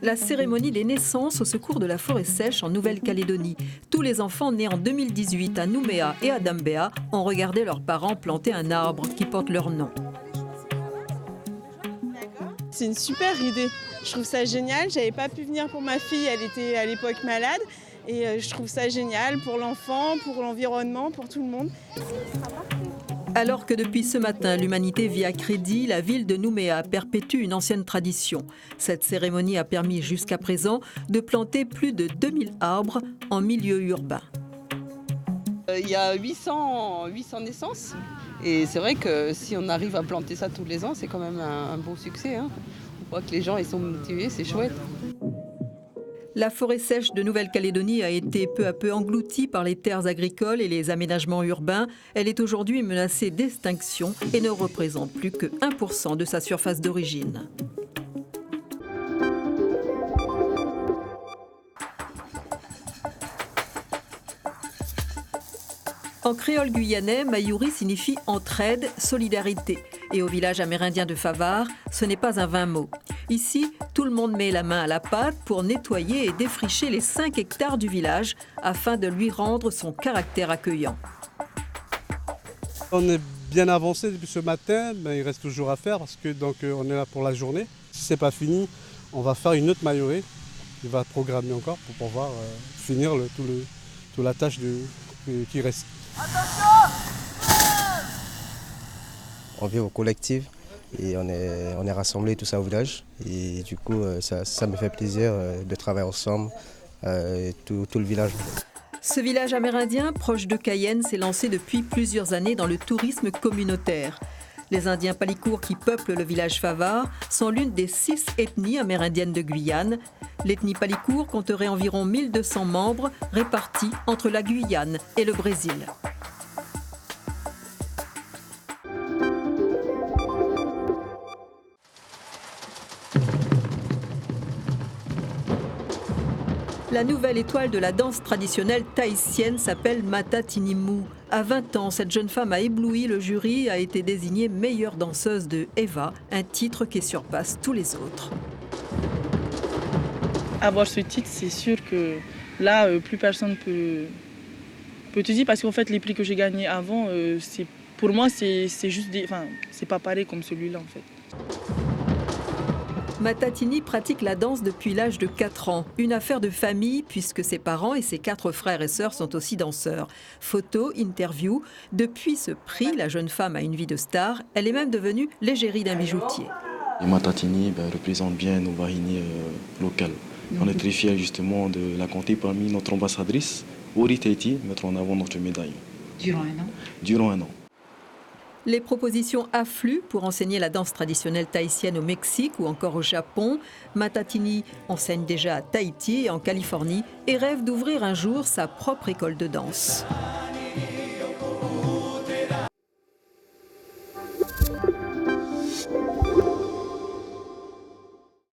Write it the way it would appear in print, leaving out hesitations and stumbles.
la cérémonie des naissances au secours de la forêt sèche en Nouvelle-Calédonie. Tous les enfants nés en 2018 à Nouméa et à Dambéa ont regardé leurs parents planter un arbre qui porte leur nom. C'est une super idée. Je trouve ça génial. J'avais pas pu venir pour ma fille, elle était à l'époque malade. Et je trouve ça génial pour l'enfant, pour l'environnement, pour tout le monde. Alors que depuis ce matin, l'humanité vit à crédit, la ville de Nouméa perpétue une ancienne tradition. Cette cérémonie a permis jusqu'à présent de planter plus de 2000 arbres en milieu urbain. Il y a 800 naissances et c'est vrai que si on arrive à planter ça tous les ans, c'est quand même un beau succès. On voit que les gens ils sont motivés, c'est chouette. La forêt sèche de Nouvelle-Calédonie a été peu à peu engloutie par les terres agricoles et les aménagements urbains. Elle est aujourd'hui menacée d'extinction et ne représente plus que 1% de sa surface d'origine. En créole guyanais, Mayuri signifie entraide, solidarité. Et au village amérindien de Favart, ce n'est pas un vain mot. Ici, tout le monde met la main à la pâte pour nettoyer et défricher les 5 hectares du village afin de lui rendre son caractère accueillant. On est bien avancé depuis ce matin, mais il reste toujours à faire parce que on est là pour la journée. Si ce n'est pas fini, on va faire une autre Mayuri qui va programmer encore pour pouvoir finir toute la tâche qui reste. On vit au collectif et on est rassemblés tout ça au village. Et du coup, ça me fait plaisir de travailler ensemble, tout le village. Ce village amérindien, proche de Cayenne, s'est lancé depuis plusieurs années dans le tourisme communautaire. Les Indiens Palikour qui peuplent le village Favart sont l'une des 6 ethnies amérindiennes de Guyane. L'ethnie Palikour compterait environ 1200 membres répartis entre la Guyane et le Brésil. La nouvelle étoile de la danse traditionnelle tahitienne s'appelle Mata Tinimu. À 20 ans, cette jeune femme a ébloui le jury et a été désignée meilleure danseuse de Eva, un titre qui surpasse tous les autres. Avoir ce titre, c'est sûr que là, plus personne peut te dire, parce qu'en fait, les prix que j'ai gagnés avant, pour moi, c'est juste c'est pas pareil comme celui-là en fait. Matatini pratique la danse depuis l'âge de 4 ans. Une affaire de famille puisque ses parents et ses 4 frères et sœurs sont aussi danseurs. Photos, interviews. Depuis ce prix, la jeune femme a une vie de star. Elle est même devenue l'égérie d'un bijoutier. Matatini représente bien nos Wahini locales. On est très fiers justement de la compter parmi notre ambassadrice, Ori Tahiti, mettre en avant notre médaille. Durant un an. Les propositions affluent pour enseigner la danse traditionnelle tahitienne au Mexique ou encore au Japon. Matatini enseigne déjà à Tahiti et en Californie et rêve d'ouvrir un jour sa propre école de danse.